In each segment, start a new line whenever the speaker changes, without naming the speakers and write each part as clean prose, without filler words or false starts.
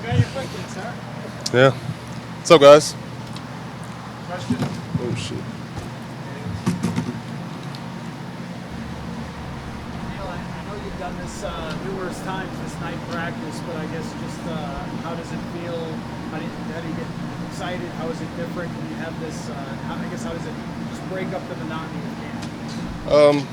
Yeah. What's up, guys?
Question?
Oh, shit.
I know you've done this numerous times this night practice, but I guess just how does it feel? How do you get excited? How is it different when you have this? How does it just break up the monotony of camp?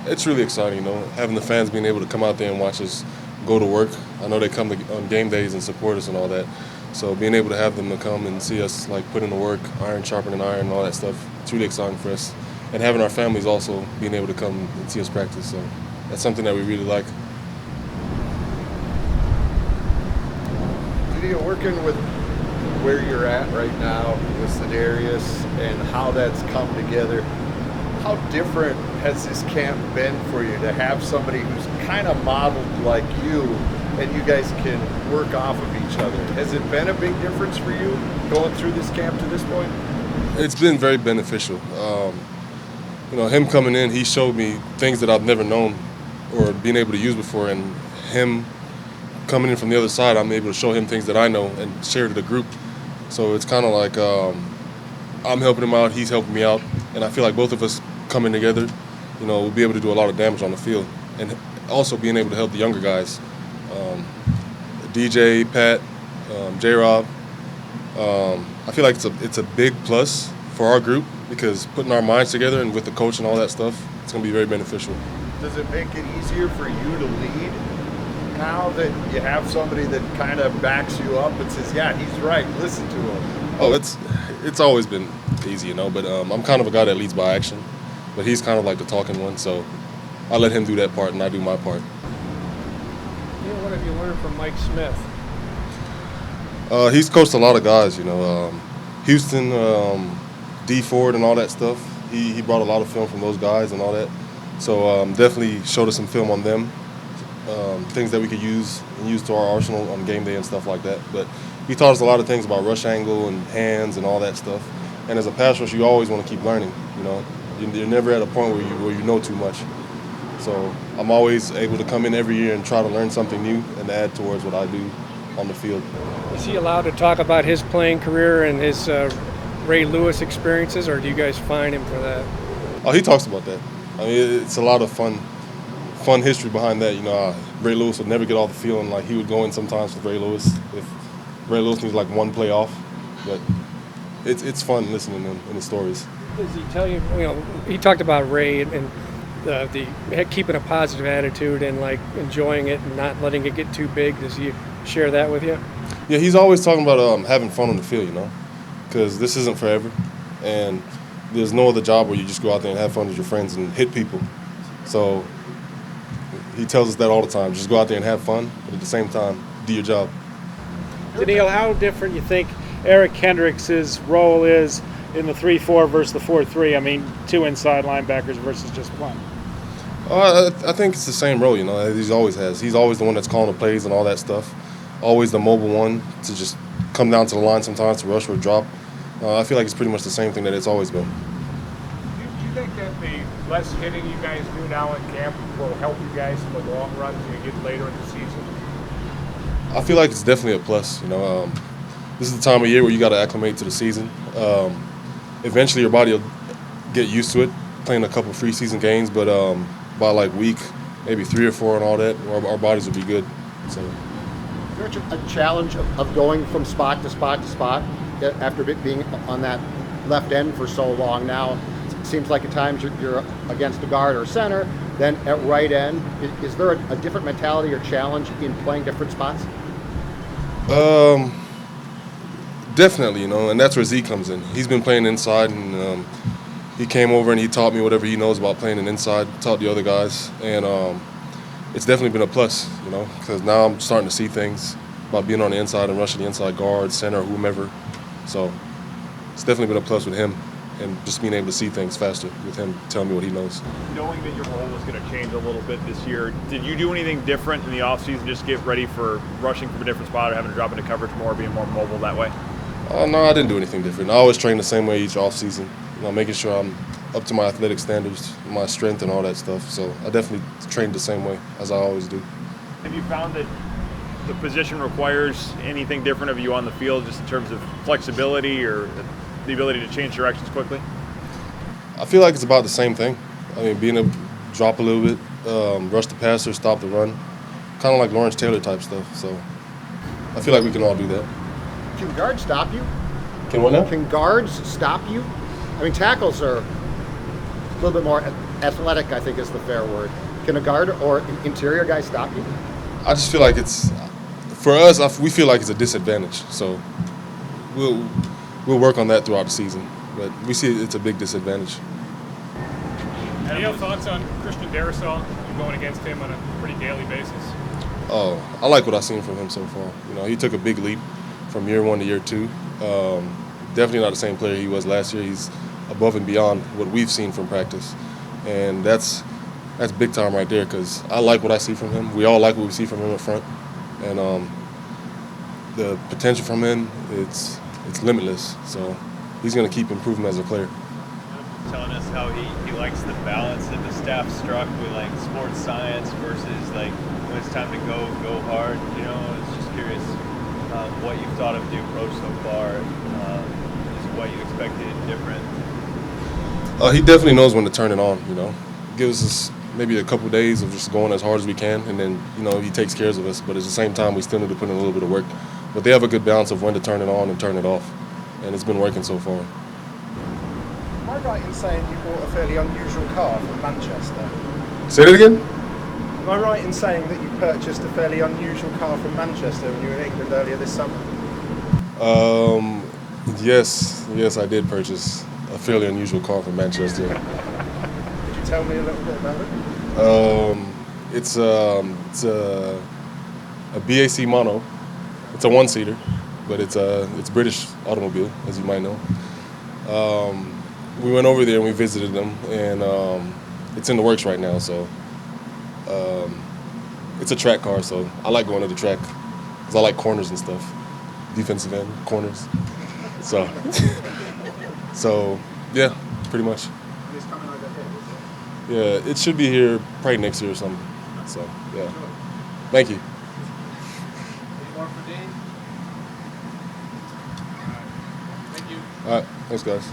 It's really exciting, having the fans being able to come out there and watch us go to work. I know they come on game days and support us and all that. So being able to have them to come and see us like put in the work, iron sharpening iron and all that stuff, it's really exciting for us. And having our families also being able to come and see us practice. So that's something that we really like.
You're working with where you're at right now with Za'Darius and how that's come together. How different has this camp been for you to have somebody who's kind of modeled like you and you guys can work off of each other? Has it been a big difference for you going through this camp to this point?
It's been very beneficial. Him coming in, he showed me things that I've never known or been able to use before, and him coming in from the other side, I'm able to show him things that I know and share to the group. So it's kind of like I'm helping him out, he's helping me out, and I feel like both of us coming together, we'll be able to do a lot of damage on the field, and also being able to help the younger guys, DJ, Pat, J-Rob. I feel like it's a big plus for our group because putting our minds together and with the coach and all that stuff, it's going to be very beneficial.
Does it make it easier for you to lead now that you have somebody that kind of backs you up and says, yeah, he's right, listen to him?
Oh, it's always been easy, but I'm kind of a guy that leads by action, but he's kind of like the talking one, so I let him do that part and I do my part.
What have you learned from Mike Smith?
He's coached a lot of guys, Houston, D Ford and all that stuff. He brought a lot of film from those guys and all that. So definitely showed us some film on them, things that we could use to our arsenal on game day and stuff like that. But he taught us a lot of things about rush angle and hands and all that stuff. And as a pass rusher, you always want to keep learning, You're never at a point where you know too much. So I'm always able to come in every year and try to learn something new and add towards what I do on the field.
Is he allowed to talk about his playing career and his Ray Lewis experiences, or do you guys fine him for that?
Oh, he talks about that. I mean, it's a lot of fun history behind that. Ray Lewis would never get off the field, and like he would go in sometimes with Ray Lewis if Ray Lewis needs like one play off. But it's fun listening in his stories.
Does he tell you? He talked about Ray and the keeping a positive attitude and like enjoying it and not letting it get too big. Does he share that with you?
Yeah, he's always talking about having fun on the field, because this isn't forever, and there's no other job where you just go out there and have fun with your friends and hit people. So he tells us that all the time. Just go out there and have fun, but at the same time, do your job.
Danielle, how different you think Eric Kendricks' role is in the 3-4 versus the 4-3? I mean, two inside linebackers versus just one.
I think it's the same role, as he always has. He's always the one that's calling the plays and all that stuff. Always the mobile one to just come down to the line sometimes to rush or drop. I feel like it's pretty much the same thing that it's always been.
Do you think that the less hitting you guys do now in camp will help you guys in the long run as you get later in the season?
I feel like it's definitely a plus. This is the time of year where you got to acclimate to the season. Eventually, your body will get used to it, playing a couple of preseason games. But by like week, maybe 3 or 4 and all that, our bodies will be good. So.
Is there a challenge of going from spot to spot to spot after being on that left end for so long now? It seems like at times you're against a guard or center, then at right end. Is there a different mentality or challenge in playing different spots?
Definitely, and that's where Z comes in. He's been playing inside, and he came over and he taught me whatever he knows about playing an inside, taught the other guys, and it's definitely been a plus, because now I'm starting to see things about being on the inside and rushing the inside guard, center, whomever. So it's definitely been a plus with him and just being able to see things faster with him telling me what he knows.
Knowing that your role was going to change a little bit this year, did you do anything different in the offseason, just get ready for rushing from a different spot or having to drop into coverage more, being more mobile that way?
No, I didn't do anything different. I always train the same way each offseason, making sure I'm up to my athletic standards, my strength and all that stuff. So I definitely trained the same way as I always do.
Have you found that the position requires anything different of you on the field, just in terms of flexibility or the ability to change directions quickly?
I feel like it's about the same thing. I mean, being able to drop a little bit, rush the passer, stop the run, kind of like Lawrence Taylor type stuff. So I feel like we can all do that.
Can guards stop you?
Can what now?
Can guards stop you? I mean, tackles are a little bit more athletic, I think is the fair word. Can a guard or an interior guy stop you?
I just feel like for us, we feel like it's a disadvantage. So we'll work on that throughout the season. But we see it's a big disadvantage.
Any thoughts on Christian Darrisaw? You're going against him on a pretty daily basis.
Oh, I like what I've seen from him so far. You know, he took a big leap from year 1 to year 2. Definitely not the same player he was last year. He's above and beyond what we've seen from practice, and that's big time right there. Because I like what I see from him. We all like what we see from him up front, and the potential from him it's limitless. So he's going to keep improving as a player.
Telling us how he likes the balance that the staff struck with like sports science versus like when it's time to go hard. You know, I was just curious what you've thought of the approach so far, just what you expected different.
He definitely knows when to turn it on. You know, gives us maybe a couple days of just going as hard as we can, and then he takes care of us. But at the same time, we still need to put in a little bit of work. But they have a good balance of when to turn it on and turn it off, and it's been working so far.
Am I right in saying you bought a fairly unusual car from Manchester?
Say that again?
Am I right in saying that you purchased a fairly unusual car from Manchester when you were in England earlier this summer?
Yes, I did purchase a fairly unusual car from Manchester.
Could you tell me a little bit about it?
It's a BAC mono. It's a one-seater, but it's British automobile, as you might know. We went over there and we visited them, and it's in the works right now. So it's a track car, so I like going to the track because I like corners and stuff, defensive end corners. So yeah, pretty much.
It's coming over here,
Yeah, it should be here probably next year or something. So yeah, thank you.
Any more for Dean?
Thank you.
All right, thanks guys.